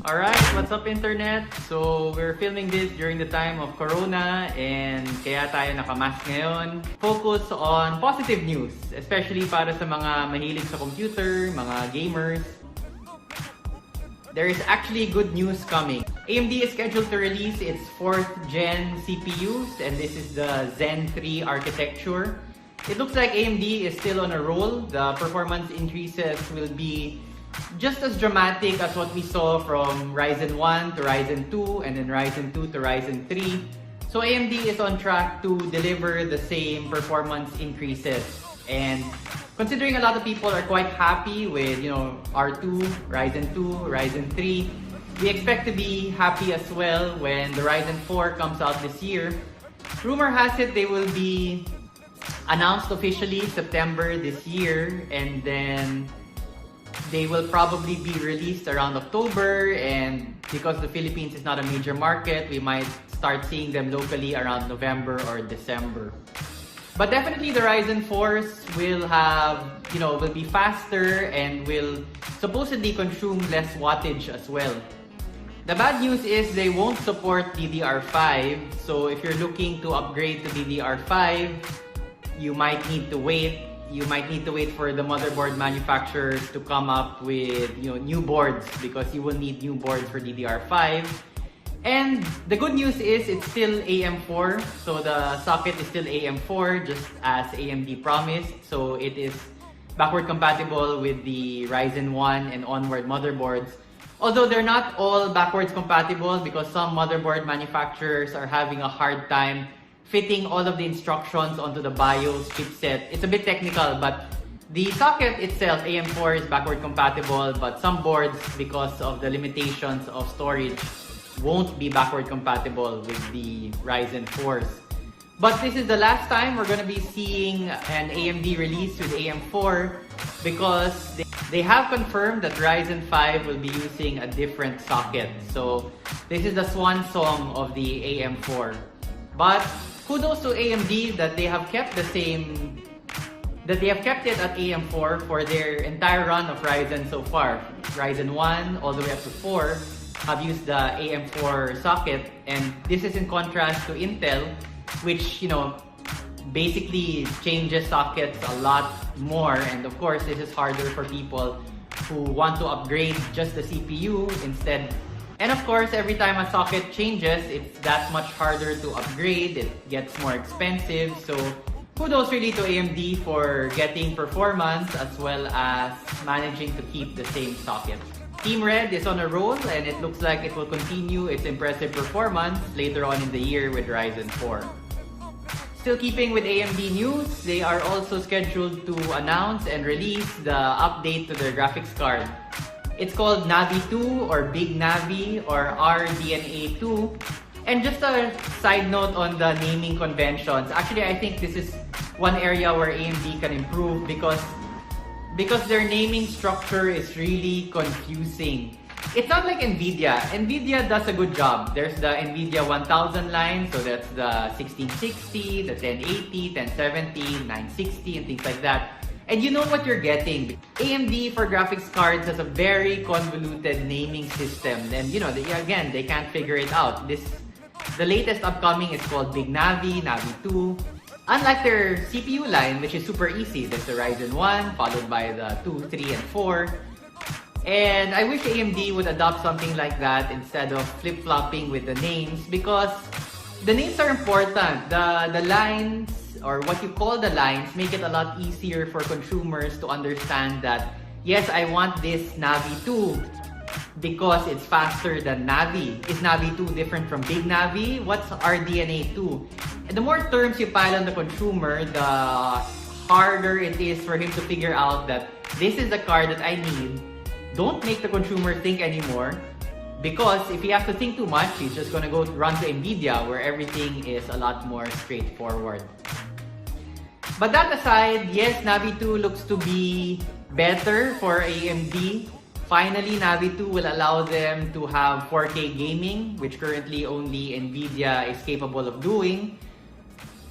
Alright, what's up internet? So, we're filming this during the time of Corona and kaya tayo nakamask ngayon. Focus on positive news, especially para sa mga mahilig sa computer, mga gamers. There is actually good news coming. AMD is scheduled to release its 4th gen CPUs, and this is the Zen 3 architecture. It looks like AMD is still on a roll. The performance increases will be just as dramatic as what we saw from Ryzen 1 to Ryzen 2 and then Ryzen 2 to Ryzen 3. So AMD is on track to deliver the same performance increases. And considering a lot of people are quite happy with, R2, Ryzen 2, Ryzen 3, we expect to be happy as well when the Ryzen 4 comes out this year. Rumor has it they will be announced officially September this year, and then they will probably be released around October, and because the Philippines is not a major market, we might start seeing them locally around November or December. But definitely the Ryzen 4s will have, will be faster and will supposedly consume less wattage as well. The bad news is they won't support DDR5, so if you're looking to upgrade to DDR5, you might need to wait. You might need to wait for the motherboard manufacturers to come up with new boards, because you will need new boards for DDR5. And the good news is it's still AM4, so the socket is still AM4 just as AMD promised. So it is backward compatible with the Ryzen 1 and onward motherboards. Although they're not all backwards compatible, because some motherboard manufacturers are having a hard time fitting all of the instructions onto the BIOS chipset. It's a bit technical, but the socket itself, AM4, is backward compatible, but some boards, because of the limitations of storage, won't be backward compatible with the Ryzen 4s. But this is the last time we're going to be seeing an AMD release with AM4, because they have confirmed that Ryzen 5 will be using a different socket. So this is the swan song of the AM4. But kudos to AMD that they have kept it at AM4 for their entire run of Ryzen so far. Ryzen 1 all the way up to 4 have used the AM4 socket, and this is in contrast to Intel, which basically changes sockets a lot more. And of course, this is harder for people who want to upgrade just the CPU instead. And of course, every time a socket changes, it's that much harder to upgrade. It gets more expensive. So kudos really to AMD for getting performance as well as managing to keep the same socket. Team Red is on a roll, and it looks like it will continue its impressive performance later on in the year with Ryzen 4. Still keeping with AMD news, they are also scheduled to announce and release the update to their graphics card. It's called Navi 2 or Big Navi or RDNA 2. And just a side note on the naming conventions. Actually, I think this is one area where AMD can improve, because their naming structure is really confusing. It's not like NVIDIA. NVIDIA does a good job. There's the NVIDIA 1000 line, so that's the 1660, the 1080, 1070, 960, and things like that. And you know what you're getting. AMD for graphics cards has a very convoluted naming system. And again, they can't figure it out. The latest upcoming is called Big Navi, Navi 2. Unlike their CPU line, which is super easy. There's the Ryzen 1, followed by the 2, 3, and 4. And I wish AMD would adopt something like that instead of flip-flopping with the names, because the names are important. The lines, or what you call the lines, make it a lot easier for consumers to understand that, yes, I want this Navi 2 because it's faster than Navi. Is Navi 2 different from Big Navi? What's RDNA 2? And the more terms you pile on the consumer, the harder it is for him to figure out that this is the card that I need. Don't make the consumer think anymore, because if he has to think too much, he's just gonna go run to NVIDIA, where everything is a lot more straightforward. But that aside, yes, Navi 2 looks to be better for AMD. Finally, Navi 2 will allow them to have 4K gaming, which currently only NVIDIA is capable of doing.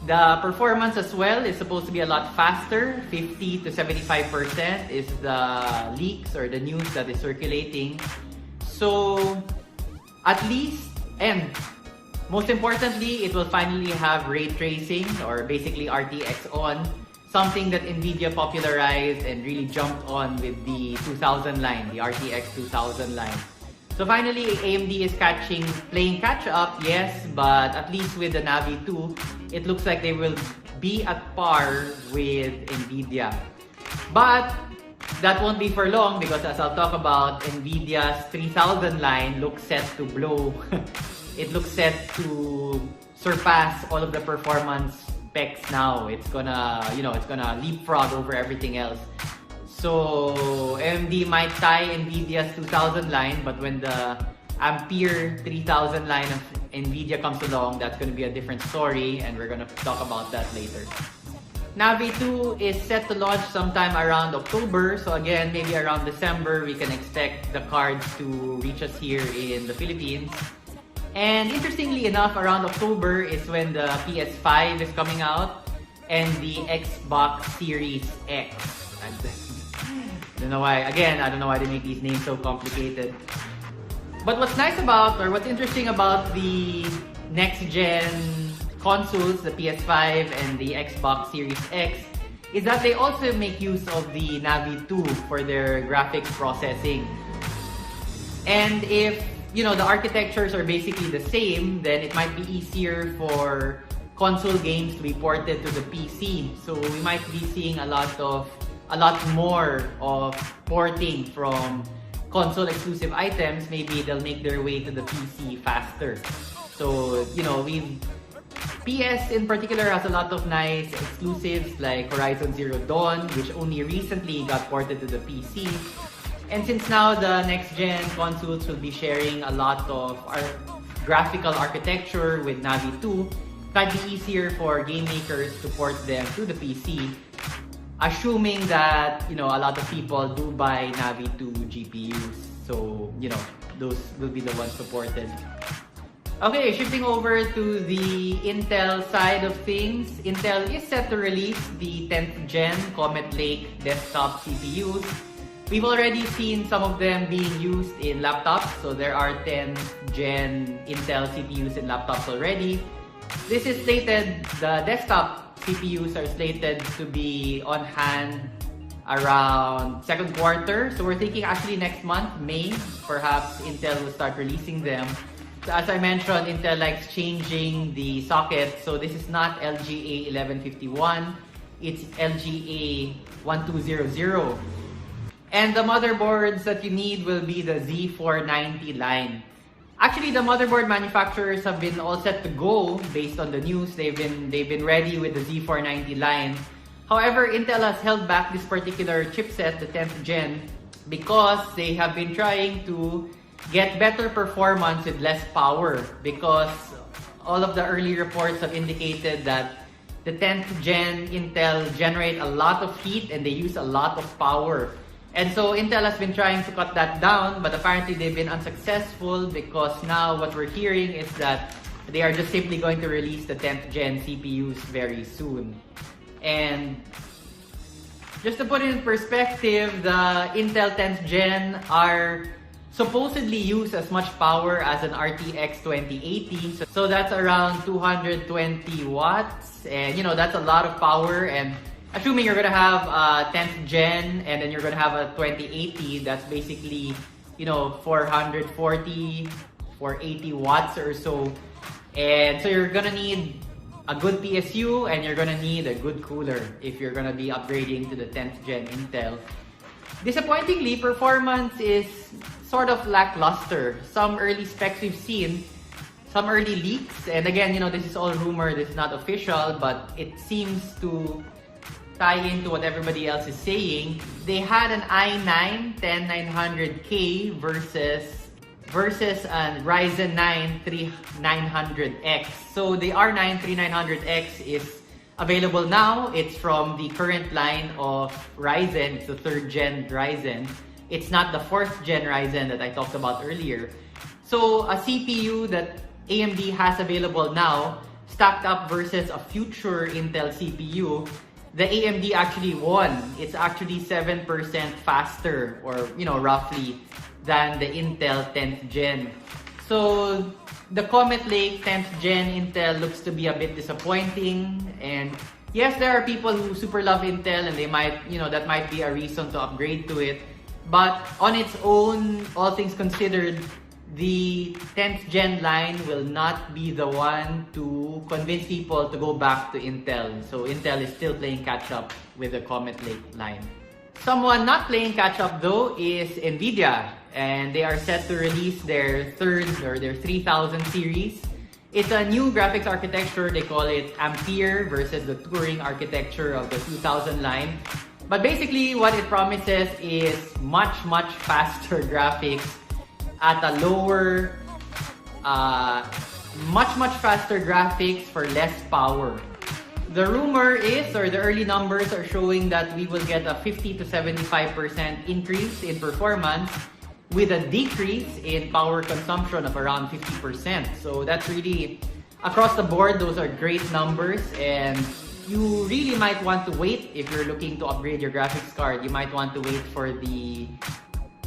The performance as well is supposed to be a lot faster. 50 to 75% is the leaks or the news that is circulating. So at least, and most importantly, it will finally have ray tracing, or basically RTX on, something that NVIDIA popularized and really jumped on with the 2000 line, the RTX 2000 line. So finally, AMD is playing catch up, yes, but at least with the Navi 2, it looks like they will be at par with NVIDIA. But that won't be for long, because as I'll talk about, NVIDIA's 3000 line looks set to blow. It looks set to surpass all of the performance specs now. It's gonna leapfrog over everything else. So AMD might tie NVIDIA's 2000 line, but when the Ampere 3000 line of NVIDIA comes along, that's going to be a different story, and we're going to talk about that later. Navi 2 is set to launch sometime around October, so again, maybe around December, we can expect the cards to reach us here in the Philippines. And interestingly enough, around October is when the PS5 is coming out and the Xbox Series X. I don't know why they make these names so complicated. But what's nice about, or what's interesting about the next-gen consoles, the PS5 and the Xbox Series X, is that they also make use of the Navi 2 for their graphics processing. And if, the architectures are basically the same, then it might be easier for console games to be ported to the PC. So we might be seeing a lot more of porting from console exclusive items. Maybe they'll make their way to the PC faster. So, PS in particular has a lot of nice exclusives like Horizon Zero Dawn, which only recently got ported to the PC. And since now the next-gen consoles will be sharing a lot of graphical architecture with Navi 2, it might be easier for game makers to port them to the PC, assuming that, a lot of people do buy Navi 2 GPUs. So, those will be the ones supported. Okay, shifting over to the Intel side of things. Intel is set to release the 10th gen Comet Lake desktop CPUs. We've already seen some of them being used in laptops. So there are 10th gen Intel CPUs in laptops already. This is slated, the desktop CPUs are slated to be on hand around second quarter. So we're thinking actually next month, May, perhaps Intel will start releasing them. So as I mentioned, Intel likes changing the socket. So this is not LGA 1151, it's LGA 1200. And the motherboards that you need will be the Z490 line. Actually, the motherboard manufacturers have been all set to go based on the news. They've been ready with the Z490 line. However, Intel has held back this particular chipset, the 10th gen, because they have been trying to get better performance with less power, because all of the early reports have indicated that the 10th gen Intel generate a lot of heat and they use a lot of power. And so Intel has been trying to cut that down, but apparently they've been unsuccessful, because now what we're hearing is that they are just simply going to release the 10th gen CPUs very soon. And just to put it in perspective, the Intel 10th gen are supposedly use as much power as an RTX 2080. So that's around 220 watts. And that's a lot of power. And assuming you're gonna have a 10th gen and then you're gonna have a 2080, that's basically, 440, 480 watts or so. And so you're gonna need a good PSU and you're gonna need a good cooler if you're gonna be upgrading to the 10th gen Intel. Disappointingly, performance is sort of lackluster. Some early specs we've seen, some early leaks, and again, this is all rumor, this is not official, but it seems to tie into what everybody else is saying. They had an i9 10900K versus a Ryzen 9 3900X. So the R9 3900X is available now. It's from the current line of Ryzen. It's the 3rd gen Ryzen. It's not the 4th gen Ryzen that I talked about earlier. So a CPU that AMD has available now, stacked up versus a future Intel CPU, the AMD actually won. It's actually 7% faster, or roughly, than the Intel 10th gen. So the Comet Lake 10th gen Intel looks to be a bit disappointing, and yes, there are people who super love Intel and they might, that might be a reason to upgrade to it. But on its own, all things considered, the 10th gen line will not be the one to convince people to go back to Intel. So Intel is still playing catch up with the Comet Lake line. Someone not playing catch up though is NVIDIA, and they are set to release their 3000 series. It's a new graphics architecture. They call it Ampere versus the Turing architecture of the 2000 line. But basically what it promises is much faster graphics at a lower, much faster graphics for less power. The rumor is, or the early numbers are showing that we will get a 50 to 75% increase in performance with a decrease in power consumption of around 50%. So that's really, across the board, those are great numbers, and you really might want to wait if you're looking to upgrade your graphics card. You might want to wait for the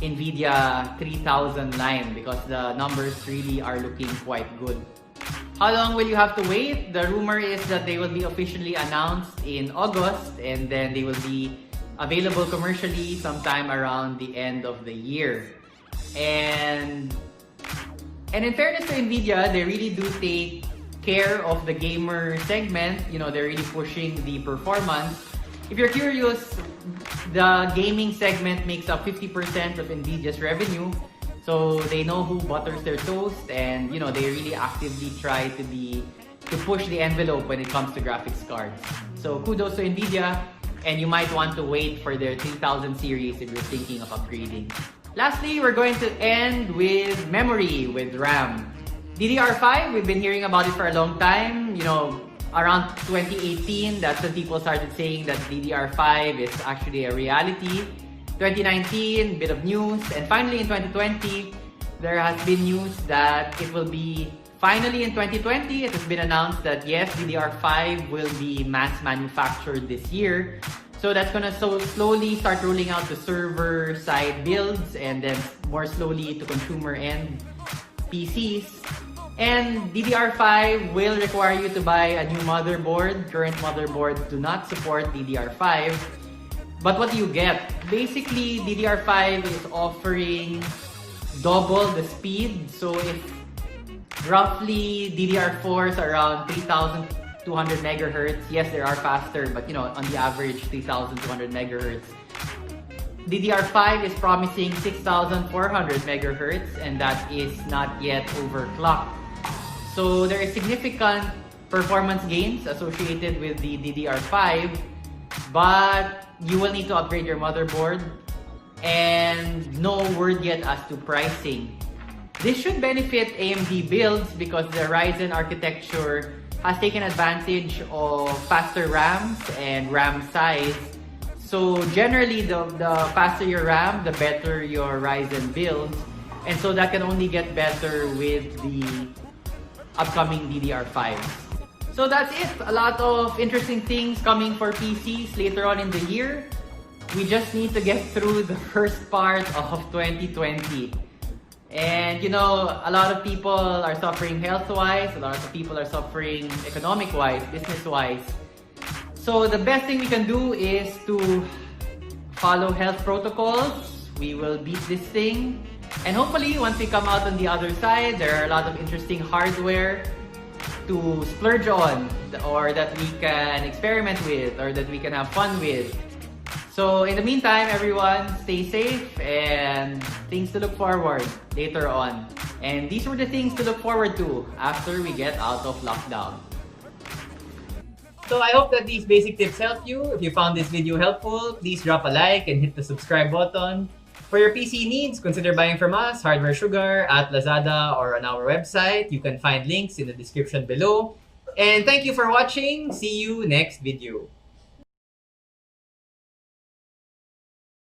NVIDIA 3000 line because the numbers really are looking quite good. How long will you have to wait? The rumor is that they will be officially announced in August, and then they will be available commercially sometime around the end of the year. And in fairness to NVIDIA, they really do take care of the gamer segment. They're really pushing the performance. If you're curious, the gaming segment makes up 50% of NVIDIA's revenue. So they know who butters their toast, and they really actively try to push the envelope when it comes to graphics cards. So kudos to NVIDIA, and you might want to wait for their 3000 series if you're thinking of upgrading. Lastly, we're going to end with memory, with RAM. DDR5, we've been hearing about it for a long time. Around 2018, that's when people started saying that DDR5 is actually a reality. 2019, bit of news. And finally in 2020, there has been news that it will be finally in 2020. It has been announced that yes, DDR5 will be mass manufactured this year. So that's gonna slowly start rolling out to server side builds, and then more slowly to consumer end PCs. And DDR5 will require you to buy a new motherboard. Current motherboards do not support DDR5. But what do you get? Basically, DDR5 is offering double the speed. So if roughly DDR4 is around 3200 megahertz, yes, there are faster, but on the average 3200 megahertz. DDR5 is promising 6400 megahertz, and that is not yet overclocked. So there is significant performance gains associated with the DDR5, but you will need to upgrade your motherboard, and no word yet as to pricing. This should benefit AMD builds because the Ryzen architecture has taken advantage of faster RAMs and RAM size. So generally, the faster your RAM, the better your Ryzen builds. And so that can only get better with the upcoming DDR5s. So that's it. A lot of interesting things coming for PCs later on in the year. We just need to get through the first part of 2020. And a lot of people are suffering health-wise, a lot of people are suffering economic-wise, business-wise. So the best thing we can do is to follow health protocols. We will beat this thing. And hopefully, once we come out on the other side, there are a lot of interesting hardware to splurge on, or that we can experiment with, or that we can have fun with. So in the meantime, everyone, stay safe, and things to look forward later on. And these were the things to look forward to after we get out of lockdown. So I hope that these basic tips helped you. If you found this video helpful, please drop a like and hit the subscribe button. For your PC needs, consider buying from us, Hardware Sugar, at Lazada, or on our website. You can find links in the description below. And thank you for watching. See you next video.